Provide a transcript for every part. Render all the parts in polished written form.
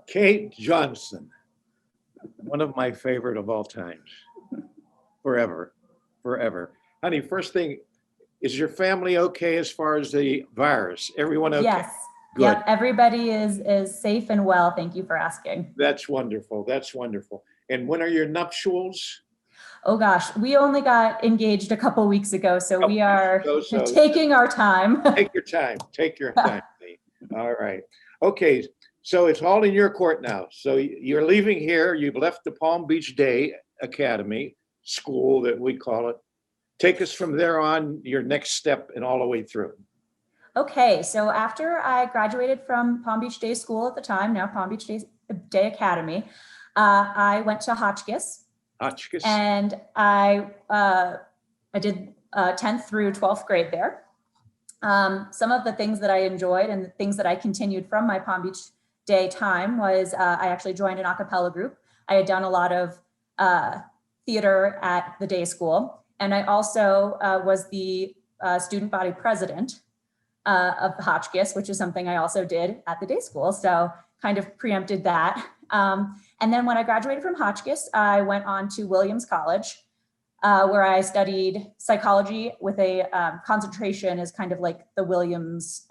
Kate Johnson, one of my favorite of all times, forever, forever. Honey, first thing, is your family okay as far as the virus? Everyone okay? Yes. Good. Yep. Everybody is safe and well. Thank you for asking. That's wonderful. That's wonderful. And when are your nuptials? Oh gosh, we only got engaged a couple weeks ago, so we are taking our time. Take your time. Take your time. All right. Okay. So it's all in your court now. So you're leaving here. You've left the Palm Beach Day Academy school, that we call it. Take us from there on, your next step and all the way through. Okay, so after I graduated from Palm Beach Day School at the time, now Palm Beach Day Academy, I went to Hotchkiss. Hotchkiss. And I did 10th through 12th grade there. Some of the things that I enjoyed and the things that I continued from my Palm Beach Day time was I actually joined an a cappella group. I had done a lot of theater at the day school. And I also was the student body president of Hotchkiss, which is something I also did at the day school. So kind of preempted that. And then when I graduated from Hotchkiss, I went on to Williams College, where I studied psychology with a concentration as kind of like the Williams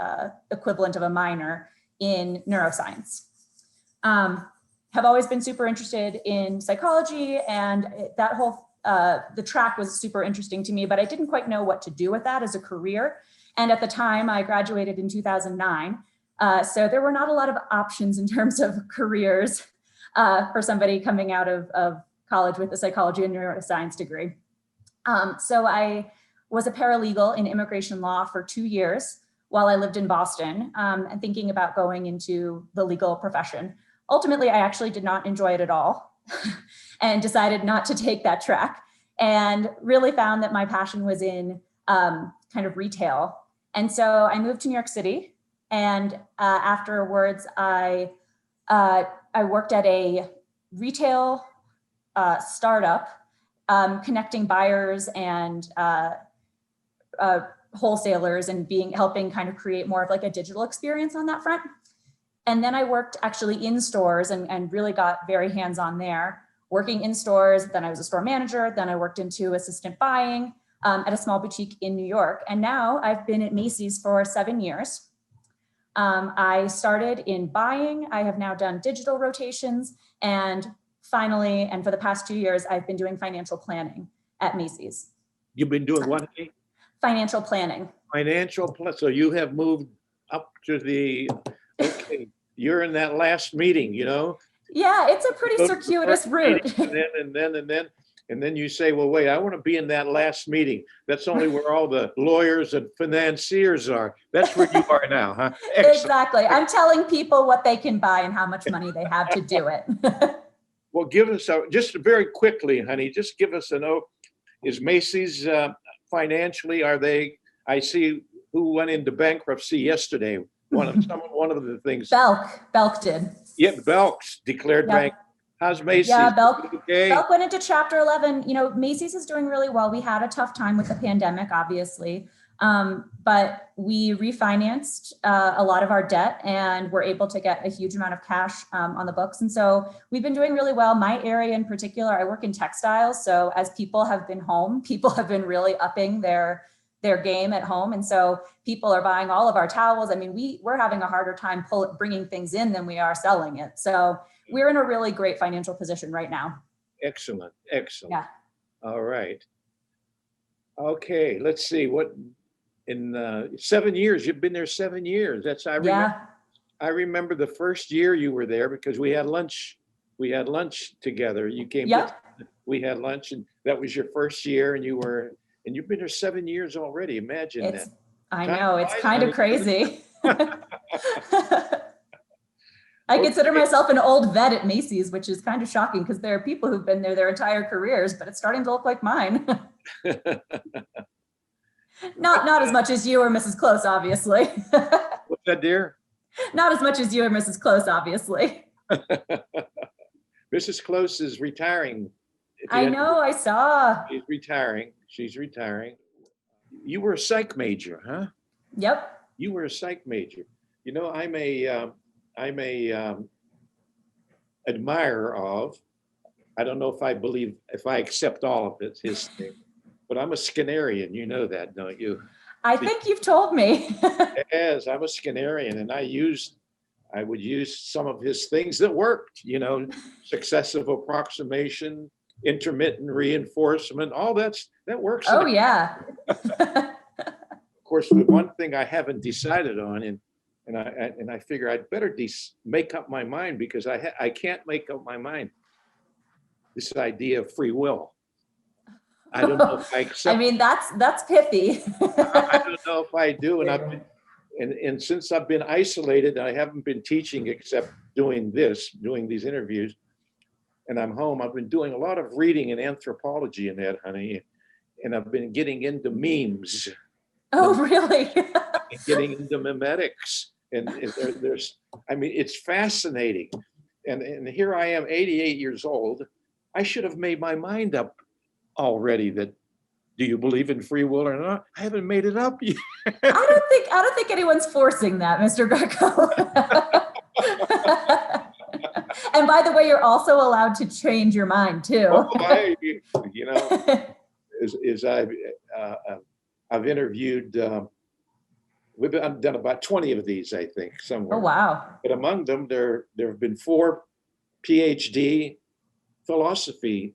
equivalent of a minor in neuroscience. Have always been super interested in psychology, and that whole, the track was super interesting to me, but I didn't quite know what to do with that as a career. And at the time, I graduated in 2009. So there were not a lot of options in terms of careers for somebody coming out of college with a psychology and neuroscience degree. So I was a paralegal in immigration law for 2 years while I lived in Boston, and thinking about going into the legal profession. Ultimately, I actually did not enjoy it at all and decided not to take that track, and really found that my passion was in kind of retail. And so I moved to New York City, and afterwards I worked at a retail startup, connecting buyers and wholesalers and helping kind of create more of like a digital experience on that front. And then I worked actually in stores and really got very hands-on there, working in stores. Then I was a store manager. Then I worked into assistant buying at a small boutique in New York. And now I've been at Macy's for 7 years. I started in buying. I have now done digital rotations. And finally, and for the past 2 years, I've been doing financial planning at Macy's. You've been doing what? Financial planning. Financial plan. So you have moved up to the, okay, you're in that last meeting, you know? Yeah, it's a pretty circuitous route. And then you say, well, wait, I want to be in that last meeting. That's only where all the lawyers and financiers are. That's where you are now, huh? Excellent. Exactly. I'm telling people what they can buy and how much money they have to do it. Well, give us, just very quickly, honey, just give us a note. Is Macy's financially, are they, I see who went into bankruptcy yesterday. One of the things. Belk did. Yeah, Belk's declared bank. How's Macy's? Yeah, Belk Okay. went into Chapter 11. You know, Macy's is doing really well. We had a tough time with the pandemic, obviously, but we refinanced a lot of our debt and were able to get a huge amount of cash on the books. And so we've been doing really well. My area in particular, I work in textiles. So as people have been home, people have been really upping their game at home. And so people are buying all of our towels. I mean, we're having a harder time bringing things in than we are selling it. So we're in a really great financial position right now. Excellent. Excellent. Yeah. All right. Okay. Let's see what in 7 years, you've been there 7 years. I remember the first year you were there because we had lunch together. You came, we had lunch, and that was your first year, and you've been there 7 years already. Imagine that. I know, it's kind of crazy. I consider myself an old vet at Macy's, which is kind of shocking because there are people who've been there their entire careers, but it's starting to look like mine. Not as much as you or Mrs. Close, obviously. What's that, dear? Not as much as you or Mrs. Close, obviously. Mrs. Close is retiring. I know, I saw. She's retiring. You were a psych major, huh? Yep. You were a psych major. You know, I'm a admirer of. I don't know if I accept all of it, his thing, but I'm a Skinnerian. You know that, don't you? I think you've told me. Yes, I'm a Skinnerian, and I would use some of his things that worked, successive approximation, intermittent reinforcement, all that works. Oh, yeah. Of course, the one thing I haven't decided on, and I figure I'd better make up my mind, because I can't make up my mind. This idea of free will. I don't know if I accept. I mean, that's pithy. I don't know if I do, and since I've been isolated, I haven't been teaching except doing these interviews, and I'm home. I've been doing a lot of reading in anthropology and that, honey, and I've been getting into memes. Oh, really? Getting into memetics, and it's fascinating. And here I am, 88 years old. I should have made my mind up already that, do you believe in free will or not? I haven't made it up yet. I don't think anyone's forcing that, Mr. Greco. And by the way, you're also allowed to change your mind too. I've interviewed, I've done about 20 of these, I think, somewhere. Oh, wow. But among them, there have been 4 PhD philosophy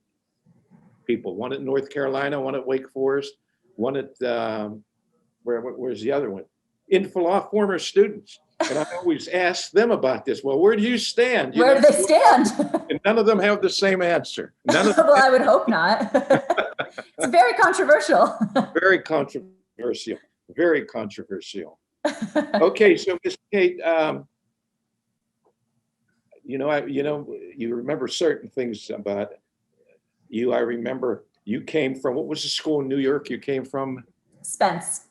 people, one at North Carolina, one at Wake Forest, one at, where's the other one? Former students. And I always ask them about this. Well, where do you stand? Where do they stand? And none of them have the same answer. Well, I would hope not. It's very controversial. Very controversial. Very controversial. Okay, so Ms. Kate, you remember certain things about you. I remember you came from, what was the school in New York you came from? Spence.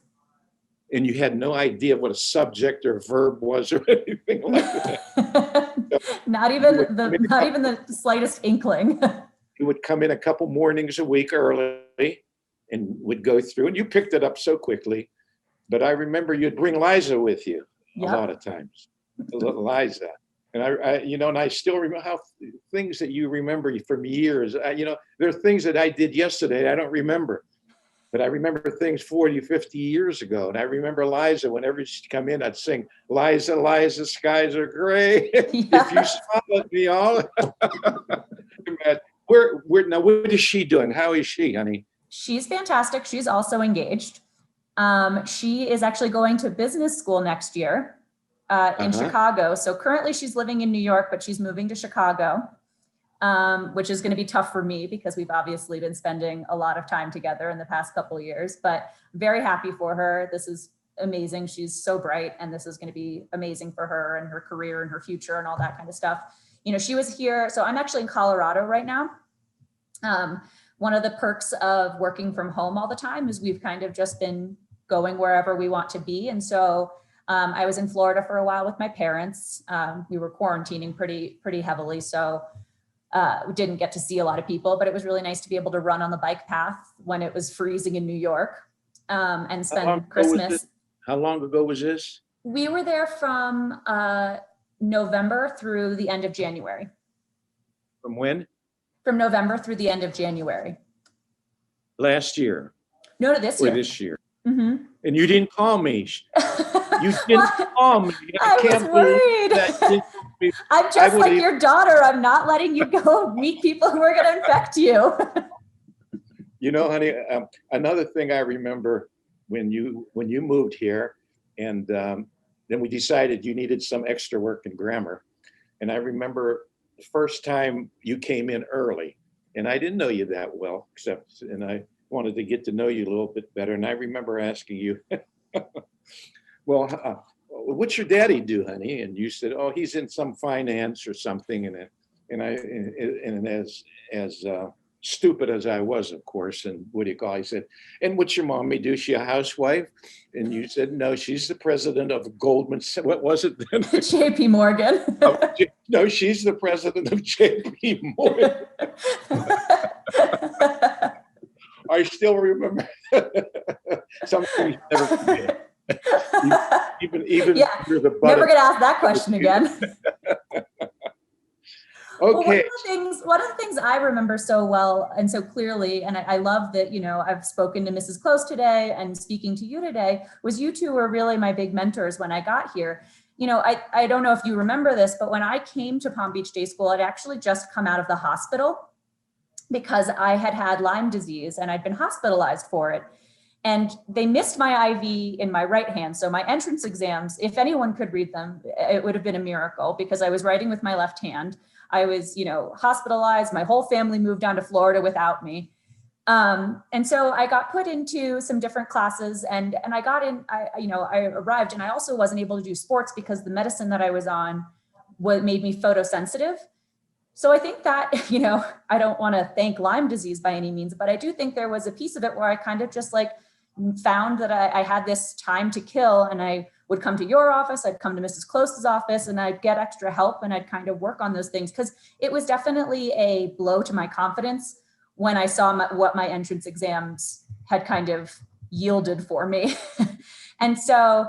And you had no idea what a subject or verb was or anything like that. Not even the slightest inkling. You would come in a couple mornings a week early and would go through, and you picked it up so quickly. But I remember you'd bring Liza with you a lot of times. Liza. And I still remember how things that you remember from years, there are things that I did yesterday I don't remember. But I remember things 40, 50 years ago. And I remember Liza, whenever she'd come in, I'd sing, Liza, Liza, skies are gray. If you smile at me all. What is she doing? How is she, honey? She's fantastic. She's also engaged. She is actually going to business school next year in Chicago. So currently she's living in New York, but she's moving to Chicago. Which is going to be tough for me because we've obviously been spending a lot of time together in the past couple of years, but very happy for her. This is amazing. She's so bright, and this is going to be amazing for her and her career and her future and all that kind of stuff. She was here. So I'm actually in Colorado right now. One of the perks of working from home all the time is we've kind of just been going wherever we want to be. And so I was in Florida for a while with my parents. We were quarantining pretty heavily. So we didn't get to see a lot of people, but it was really nice to be able to run on the bike path when it was freezing in New York and spend Christmas. How long ago was this? We were there from November through the end of January. From when? From November through the end of January. Last year? No, this year. Or this year. Mm-hmm. And you didn't call me. You didn't call me. I was worried. I'm just like your daughter. I'm not letting you go meet people who are going to infect you. Honey, another thing I remember when you moved here, and then we decided you needed some extra work in grammar. And I remember the first time you came in early, and I didn't know you that well, and I wanted to get to know you a little bit better. And I remember asking you, well, what's your daddy do, honey? And you said, oh, he's in some finance or something. And as stupid as I was, of course, and I said, and what's your mommy do? Is she a housewife? And you said, no, she's the president of Goldman. What was it then? JP Morgan. No, she's the president of JP Morgan. I still remember something you never forget. Even never gonna ask that question again. Well, Okay. one of the things I remember so well and so clearly, and I love that, you know, I've spoken to Mrs. Close today and speaking to you today, was you two were really my big mentors when I got here. You know, I don't know if you remember this, but when I came to Palm Beach Day School, I'd actually just come out of the hospital because I had had Lyme disease and I'd been hospitalized for it. And they missed my IV in my right hand. So my entrance exams, if anyone could read them, it would have been a miracle because I was writing with my left hand. I was, you know, hospitalized. My whole family moved down to Florida without me. And so I got put into some different classes and I got in, I arrived and I also wasn't able to do sports because the medicine that I was on made me photosensitive. So I think that, you know, I don't want to thank Lyme disease by any means, but I do think there was a piece of it where I kind of just like found that I had this time to kill and I would come to your office, I'd come to Mrs. Close's office and I'd get extra help and I'd kind of work on those things because it was definitely a blow to my confidence when I saw what my entrance exams had kind of yielded for me. And so,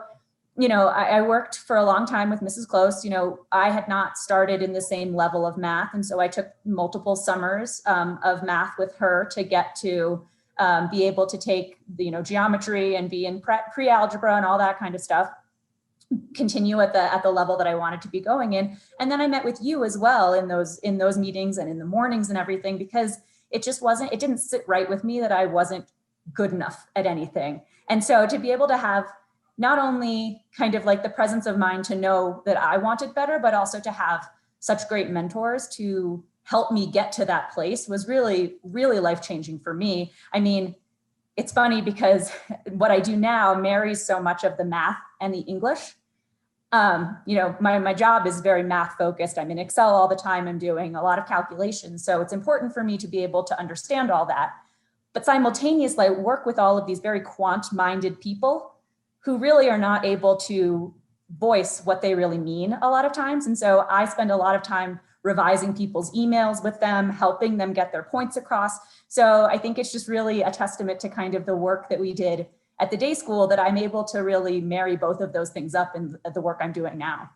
you know, I worked for a long time with Mrs. Close. You know, I had not started in the same level of math. And so I took multiple summers of math with her to get to be able to take the, you know, geometry and be in pre-algebra and all that kind of stuff, continue at the level that I wanted to be going in. And then I met with you as well in those meetings and in the mornings and everything, because it didn't sit right with me that I wasn't good enough at anything. And so to be able to have not only kind of like the presence of mind to know that I wanted better, but also to have such great mentors to help me get to that place was really, really life-changing for me. I mean, it's funny because what I do now marries so much of the math and the English. You know, my job is very math focused. I'm in Excel all the time. I'm doing a lot of calculations. So it's important for me to be able to understand all that. But simultaneously, I work with all of these very quant-minded people who really are not able to voice what they really mean a lot of times. And so I spend a lot of time revising people's emails with them, helping them get their points across. So I think it's just really a testament to kind of the work that we did at the day school that I'm able to really marry both of those things up in the work I'm doing now.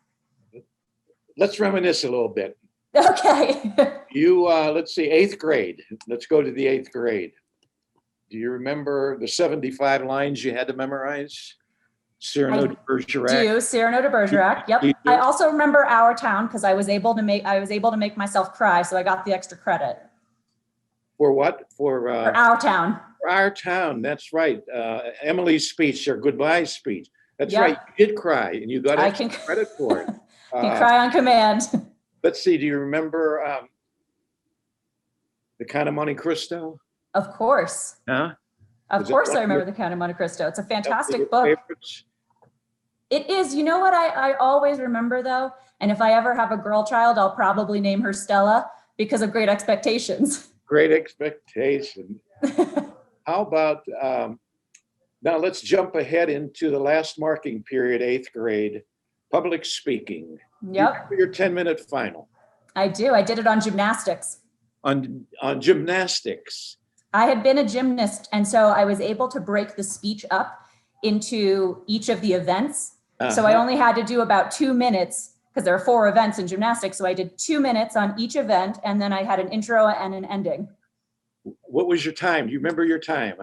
Let's reminisce a little bit. Okay. You, let's see, 8th grade. Let's go to the 8th grade. Do you remember the 75 lines you had to memorize? Cyrano de Bergerac. Cyrano de Bergerac. Yep. I also remember Our Town because I was able to make myself cry, so I got the extra credit. For what? For Our Town. For Our Town. That's right. Emily's speech, her goodbye speech. That's right. You did cry, and you got extra credit for it. Can cry on command. Let's see. Do you remember The Count of Monte Cristo? Of course. Huh? Of course, I remember The Count of Monte Cristo. It's a fantastic book. Favorites? It is. You know what I always remember though, and if I ever have a girl child, I'll probably name her Stella because of Great Expectations. Great Expectation. How about, now let's jump ahead into the last marking period, 8th grade, public speaking. Yep. Your 10-minute final. I do. I did it on gymnastics. On gymnastics. I had been a gymnast, and so I was able to break the speech up into each of the events. So I only had to do about 2 minutes because there are 4 events in gymnastics. So I did 2 minutes on each event, and then I had an intro and an ending. What was your time? Do you remember your time?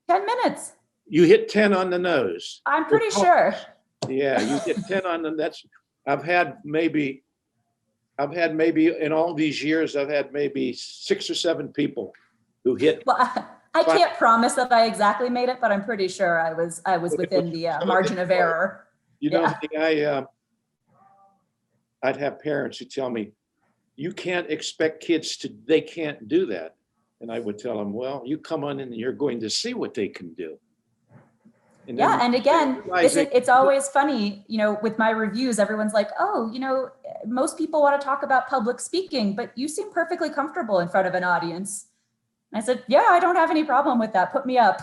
10 minutes. You hit 10 on the nose. I'm pretty sure. Yeah, you hit 10 on the, I've had maybe in all these years, I've had maybe 6 or 7 people who hit. Well, I can't promise that I exactly made it, but I'm pretty sure I was within the margin of error. You know, I'd have parents who tell me, you can't expect kids they can't do that. And I would tell them, well, you come on in and you're going to see what they can do. And and again, it's always funny, you know, with my reviews, everyone's like, oh, you know, most people want to talk about public speaking, but you seem perfectly comfortable in front of an audience. And I said, yeah, I don't have any problem with that. Put me up.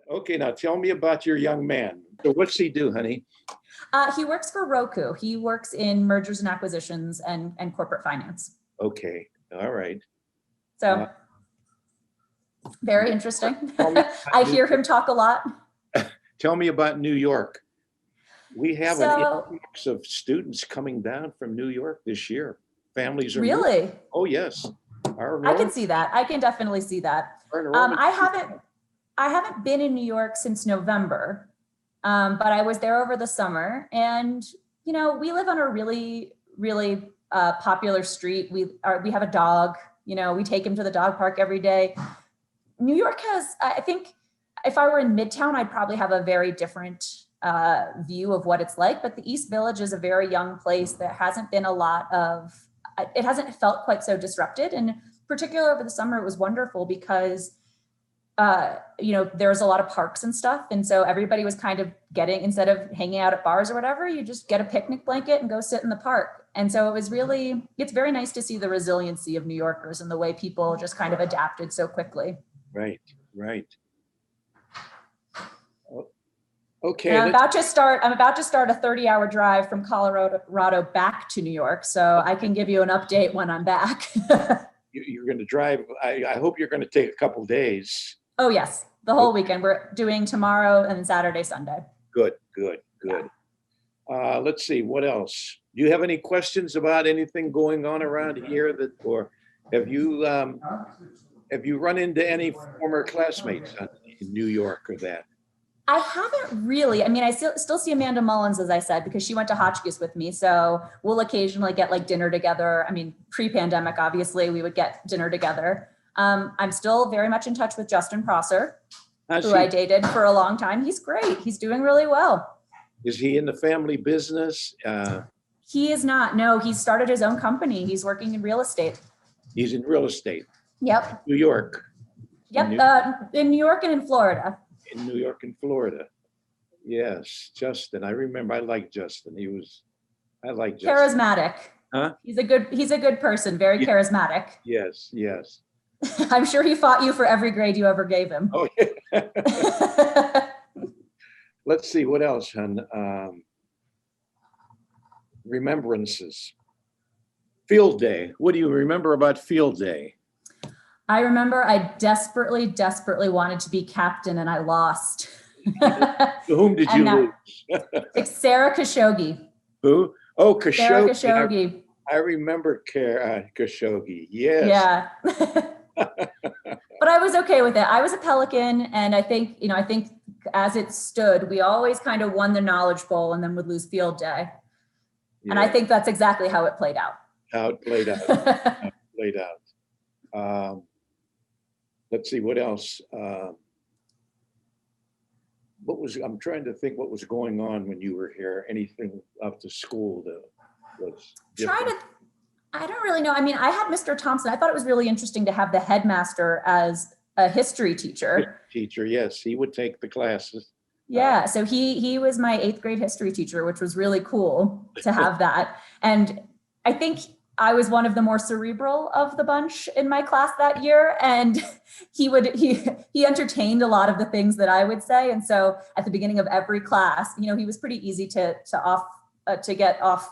Okay, now tell me about your young man. So what's he do, honey? He works for Roku. He works in mergers and acquisitions and corporate finance. Okay, all right. So very interesting. I hear him talk a lot. Tell me about New York. We have an influx of students coming down from New York this year. Families are moving. Really? Oh, yes. I can see that. I can definitely see that. I haven't been in New York since November, but I was there over the summer, and we live on a really, really popular street. We have a dog. We take him to the dog park every day. New York has, I think, if I were in Midtown, I'd probably have a very different view of what it's like. But the East Village is a very young place. There hasn't been a lot of, it hasn't felt quite so disrupted. And particularly over the summer, it was wonderful because, there's a lot of parks and stuff. And so everybody was kind of instead of hanging out at bars or whatever, you just get a picnic blanket and go sit in the park. And so it's very nice to see the resiliency of New Yorkers and the way people just kind of adapted so quickly. Right. Okay. And I'm about to start a 30-hour drive from Colorado back to New York. So I can give you an update when I'm back. You're going to drive. I hope you're going to take a couple days. Oh, yes. The whole weekend. We're doing tomorrow and Saturday, Sunday. Good. Yeah. Let's see. What else? Do you have any questions about anything going on around here or have you run into any former classmates in New York or that? I haven't really. I mean, I still see Amanda Mullins, as I said, because she went to Hotchkiss with me. So we'll occasionally get like dinner together. I mean, pre-pandemic, obviously, we would get dinner together. I'm still very much in touch with Justin Prosser, who I dated for a long time. He's great. He's doing really well. Is he in the family business? He is not. No, he started his own company. He's working in real estate. He's in real estate. Yep. New York. Yep. In New York and in Florida. In New York and Florida. Yes, Justin. I remember I liked Justin. I liked Justin. Charismatic. Huh? He's a good person, very charismatic. Yes. I'm sure he fought you for every grade you ever gave him. Oh, yeah. Let's see, what else, hon? Remembrances. Field day. What do you remember about field day? I remember I desperately wanted to be captain and I lost. To whom did you lose? It's Sarah Khashoggi. Who? Oh, Khashoggi. Sarah Khashoggi. I remember Khashoggi. Yes. Yeah. But I was okay with it. I was a Pelican, and I think as it stood, we always kind of won the Knowledge Bowl and then would lose field day. Yeah. And I think that's exactly how it played out. Let's see, what else? I'm trying to think what was going on when you were here. Anything up to school that was different? I don't really know. I mean, I had Mr. Thompson. I thought it was really interesting to have the headmaster as a history teacher. Yes, he would take the classes. Yeah, so he was my 8th grade history teacher, which was really cool to have that. And I think I was one of the more cerebral of the bunch in my class that year. And he entertained a lot of the things that I would say. And so at the beginning of every class, he was pretty easy to get off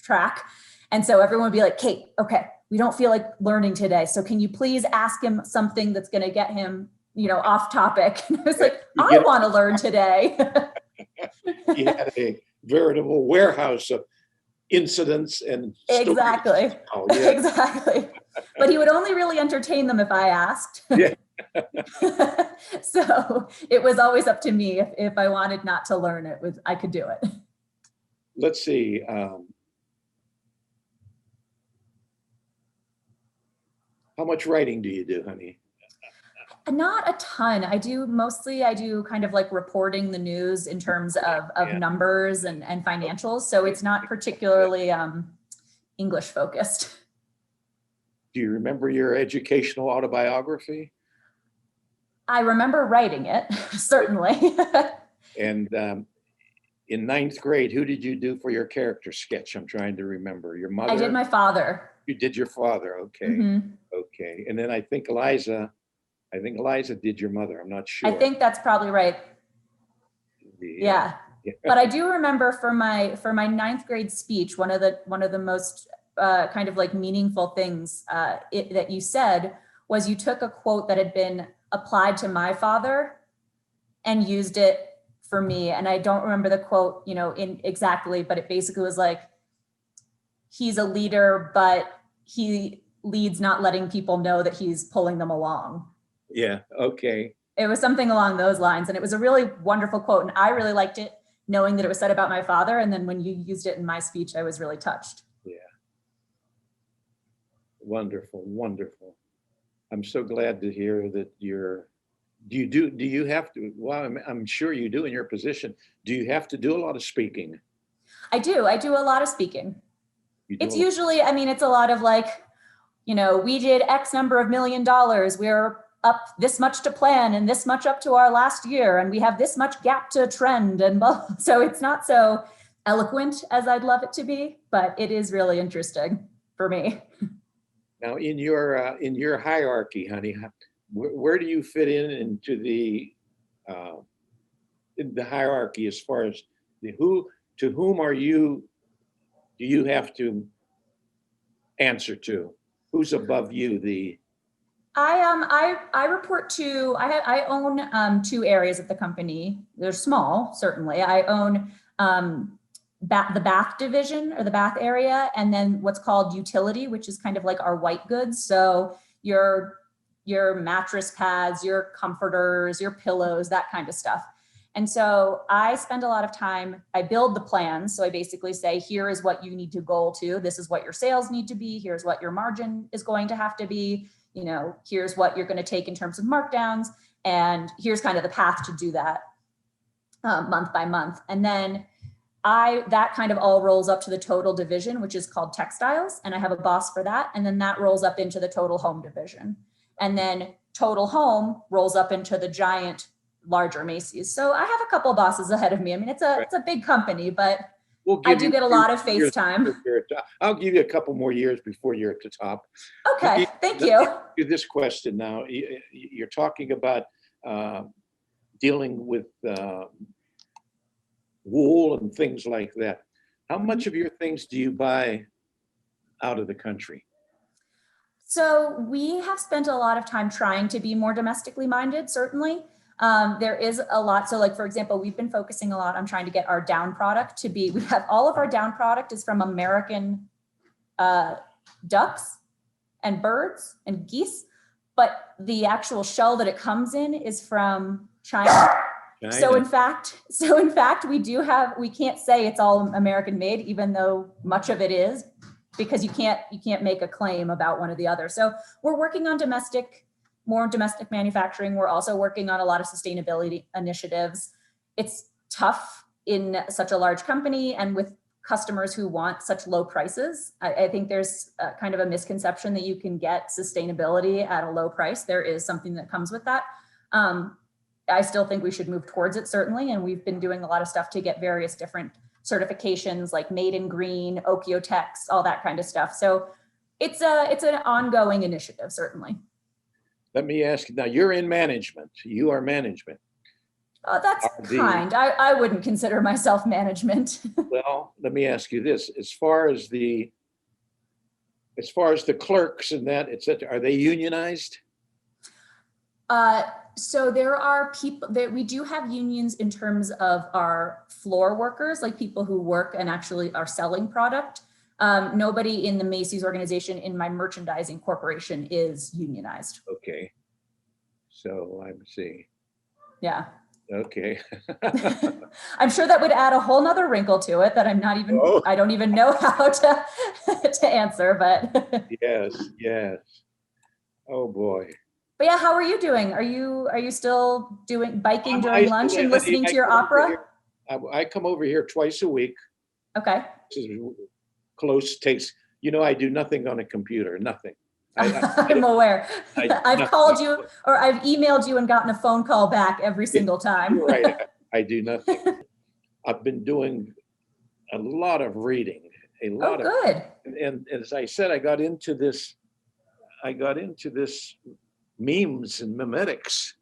track. And so everyone would be like, Kate, okay, we don't feel like learning today. So can you please ask him something that's going to get him, off topic? And I was like, I want to learn today. He had a veritable warehouse of incidents and exactly. Stories. Oh, yeah. Exactly. But he would only really entertain them if I asked. Yeah. So it was always up to me. If I wanted not to learn it, I could do it. Let's see. How much writing do you do, honey? Not a ton. I do kind of like reporting the news in terms of numbers and financials. So it's not particularly English focused. Do you remember your educational autobiography? I remember writing it, certainly. And in 9th grade, who did you do for your character sketch? I'm trying to remember. Your mother? I did my father. You did your father. Okay. Mm-hmm. Okay. And then I think Eliza did your mother. I'm not sure. I think that's probably right. Yeah. But I do remember for my 9th grade speech, one of the most kind of like meaningful things that you said was you took a quote that had been applied to my father and used it for me. And I don't remember the quote, in exactly, but it basically was like, he's a leader, but he leads not letting people know that he's pulling them along. Yeah. Okay. It was something along those lines. And it was a really wonderful quote. And I really liked it, knowing that it was said about my father. And then when you used it in my speech, I was really touched. Yeah. Wonderful. Wonderful. I'm so glad to hear that do you have to, well, I'm sure you do in your position. Do you have to do a lot of speaking? I do a lot of speaking. It's usually, I mean, it's a lot of like, we did X number of $1 million. We're up this much to plan and this much up to our last year. And we have this much gap to trend. And so it's not so eloquent as I'd love it to be, but it is really interesting for me. Now, in your hierarchy, honey, where do you fit into the hierarchy as far as to whom do you have to answer to? Who's above you? I report to, I own 2 areas of the company. They're small, certainly. I own the bath division, or the bath area, and then what's called utility, which is kind of like our white goods. So your mattress pads, your comforters, your pillows, that kind of stuff. And so I spend a lot of time, I build the plans. So I basically say, here is what you need to goal to. This is what your sales need to be. Here's what your margin is going to have to be. Here's what you're going to take in terms of markdowns. And here's kind of the path to do that month by month. And then that kind of all rolls up to the total division, which is called textiles. And I have a boss for that. And then that rolls up into the total home division. And then total home rolls up into the giant, larger Macy's. So I have a couple of bosses ahead of me. I mean, it's a big company, but I do get a lot of face time. I'll give you a couple more years before you're at the top. Okay, thank you. This question now, you're talking about dealing with wool and things like that. How much of your things do you buy out of the country? So we have spent a lot of time trying to be more domestically minded, certainly. There is a lot. So like, for example, we've been focusing a lot on trying to get our down product to be, we have all of our down product is from American ducks and birds and geese, but the actual shell that it comes in is from China. So in fact, we can't say it's all American made, even though much of it is, because you can't make a claim about one or the other. So we're working on more domestic manufacturing. We're also working on a lot of sustainability initiatives. It's tough in such a large company and with customers who want such low prices. I think there's kind of a misconception that you can get sustainability at a low price. There is something that comes with that. I still think we should move towards it, certainly. And we've been doing a lot of stuff to get various different certifications like Made in Green, Okiotex, all that kind of stuff. So it's an ongoing initiative, certainly. Let me ask you, now you're in management. You are management. That's kind. I wouldn't consider myself management. Well, let me ask you this. As far as the clerks and that, et cetera, are they unionized? So there are people that we do have unions in terms of our floor workers, like people who work and actually are selling product. Nobody in the Macy's organization in my merchandising corporation is unionized. Okay. So I'm seeing. Yeah. Okay. I'm sure that would add a whole nother wrinkle to it that I don't even know how to answer, but. Yes. Oh boy. But yeah, how are you doing? Are you still doing biking during lunch and listening to your opera? I come over here twice a week. Okay. Close takes, I do nothing on a computer, nothing. I'm aware. I've called you or I've emailed you and gotten a phone call back every single time. Right. I do nothing. I've been doing a lot of reading, good. And as I said, I got into this memes and memetics,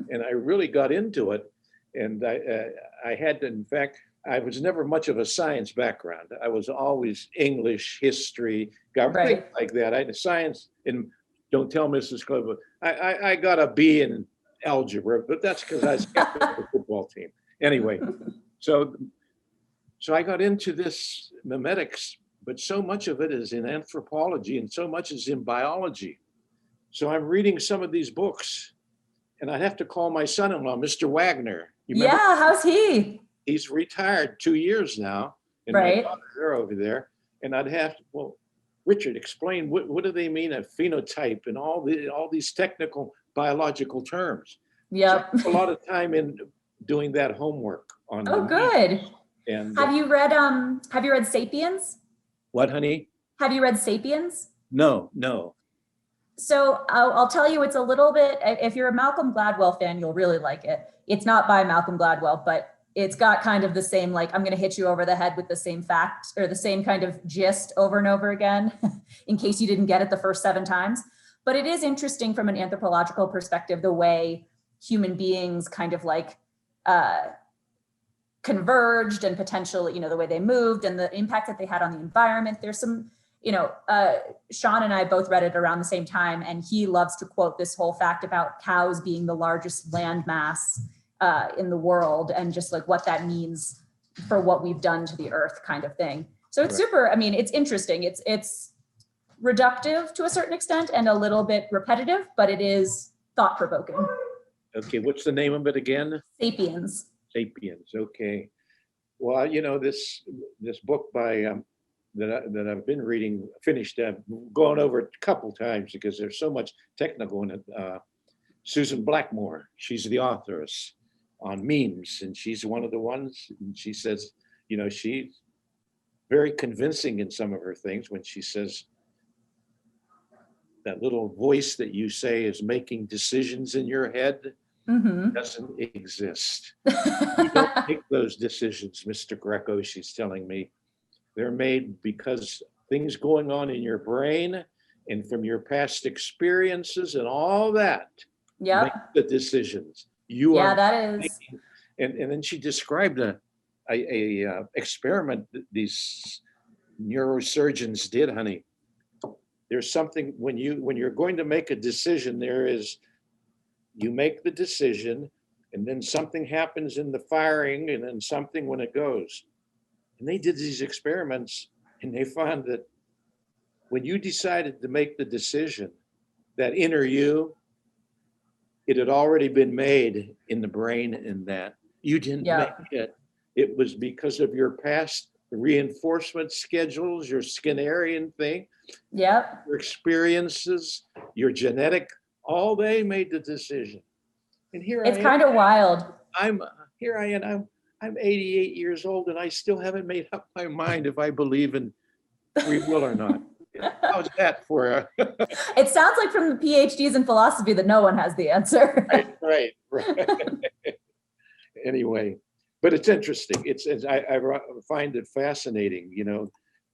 and I really got into it. And I had to, in fact, I was never much of a science background. I was always English, history, government, things like that. I had science, and don't tell Mrs. Cleveland, I got a B in algebra, but that's because I was captain of the football team. Anyway, so I got into this memetics but so much of it is in anthropology and so much is in biology. So I'm reading some of these books, and I have to call my son-in-law, Mr. Wagner. You remember? Yeah, how's he? He's retired 2 years now, and Right. my daughters are over there. And I'd have to, well, Richard, explain what do they mean a phenotype and all these technical biological terms. Yep. So a lot of time in doing that homework on. Oh, good. And Have you read Sapiens? what, honey? Have you read Sapiens? No. So I'll tell you, it's a little bit, if you're a Malcolm Gladwell fan, you'll really like it. It's not by Malcolm Gladwell, but it's got kind of the same, like, I'm going to hit you over the head with the same fact or the same kind of gist over and over again, in case you didn't get it the first 7 times. But it is interesting from an anthropological perspective, the way human beings kind of like converged and potentially, the way they moved and the impact that they had on the environment. There's some, Sean and I both read it around the same time, and he loves to quote this whole fact about cows being the largest land mass in the world, and just like what that means for what we've done to the earth, kind of thing. So it's super, it's interesting. It's reductive to a certain extent and a little bit repetitive, but it is thought-provoking. Okay, what's the name of it again? Sapiens. Sapiens, okay. Well, this book by that I've been reading, finished, gone over it a couple times because there's so much technical in it. Susan Blackmore, she's the authoress on memes, and she's one of the ones, and she says, she's very convincing in some of her things when she says that little voice that you say is making decisions in your head doesn't exist. You don't make those decisions, Mr. Greco, she's telling me. They're made because things going on in your brain and from your past experiences and all that. Yeah. Make the decisions. That is. Making, and then she described a experiment that these neurosurgeons did, honey. There's something when you're going to make a decision, you make the decision, and then something happens in the firing, and then something when it goes. And they did these experiments, and they found that when you decided to make the decision, that inner you, it had already been made in the brain, in that you didn't make it. It was because of your past reinforcement schedules, your Skinnerian thing, your experiences, your genetic, all they made the decision. And here it's kind of wild. I'm 88 years old, and I still haven't made up my mind if I believe in free will or not. How's that for a... It sounds like from the PhDs in philosophy that no one has the answer. Right. Anyway, but it's interesting. I find it fascinating,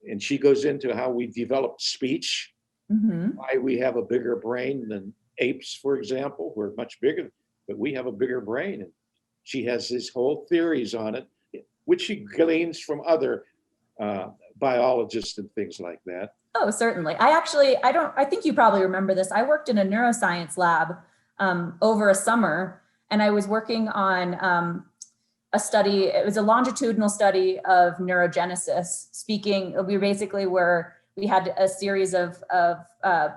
and she goes into how we developed speech, why we have a bigger brain than apes, for example. We're much bigger, but we have a bigger brain. And she has these whole theories on it, which she gleans from other biologists and things like that. Oh, certainly. I think you probably remember this. I worked in a neuroscience lab over a summer, and I was working on a study. It was a longitudinal study of neurogenesis. We had a series of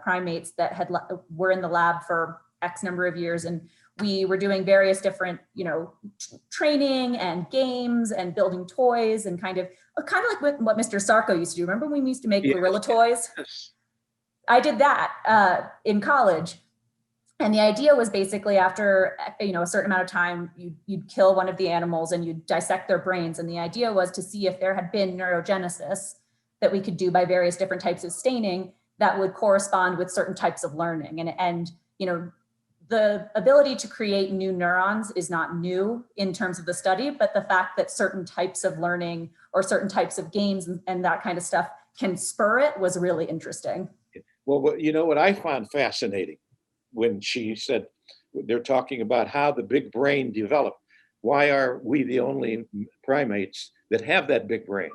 primates that were in the lab for X number of years, and we were doing various different, training and games and building toys and kind of like what Mr. Sarko used to do. Remember when we used to make gorilla toys? Yes. I did that in college. And the idea was basically after, a certain amount of time, you'd kill one of the animals and you'd dissect their brains. And the idea was to see if there had been neurogenesis that we could do by various different types of staining that would correspond with certain types of learning. And the ability to create new neurons is not new in terms of the study, but the fact that certain types of learning or certain types of games and that kind of stuff can spur it was really interesting. Well, what I found fascinating when she said, they're talking about how the big brain developed. Why are we the only primates that have that big brain?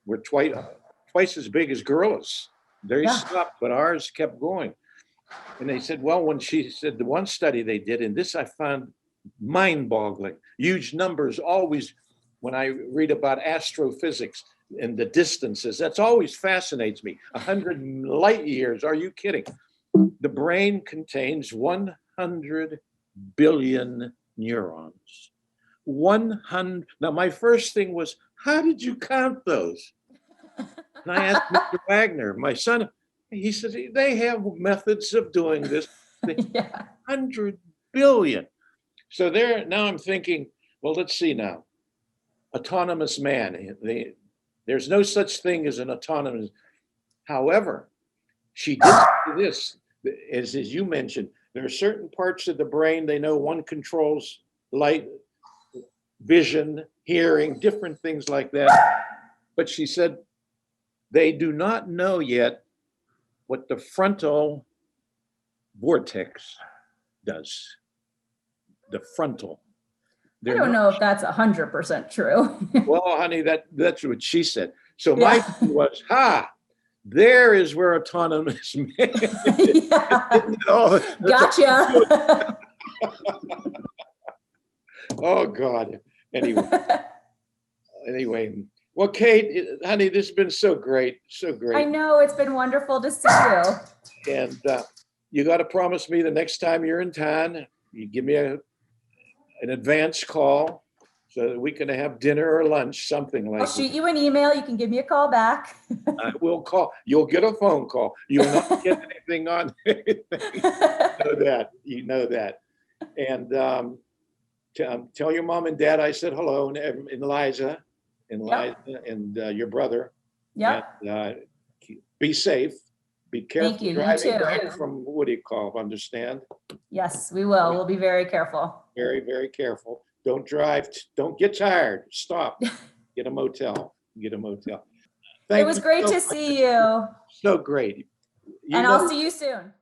We're twice as big as gorillas. They stopped, but ours kept going. And they said, well, when she said the one study they did, and this I found mind-boggling, huge numbers always, when I read about astrophysics, and the distances. That's always fascinates me. 100 light years. Are you kidding? The brain contains 100 billion neurons. 100. Now, my first thing was, how did you count those? And I asked Mr. Wagner, my son, he says, they have methods of doing this. Yeah. 100 billion. So there, now I'm thinking, well, let's see now. Autonomous man. There's no such thing as an autonomous. However, she did this, as you mentioned, there are certain parts of the brain, they know one controls light, vision, hearing, different things like that. But she said, they do not know yet what the frontal vortex does. The frontal. I don't know if that's 100% true. Well, honey, that's what she said. So my thing was, there is where autonomous man. Yeah. Gotcha. Oh God. Anyway. Well, Kate, honey, this has been so great, so great. I know, it's been wonderful to see you. And you got to promise me the next time you're in town, you give me an advance call so that we can have dinner or lunch, something like that. I'll shoot you an email. You can give me a call back. I will call. You'll get a phone call. You will not get anything on anything. You know that. And tell your mom and dad I said hello, and Liza, and your brother. Yeah. Be safe. Be careful. Thank you. Driving You too. back from what do you call? Understand? Yes, we will. We'll be very careful. Very, very careful. Don't drive. Don't get tired. Stop. Get a motel. Thank It was great to see you. So great. And I'll see you soon.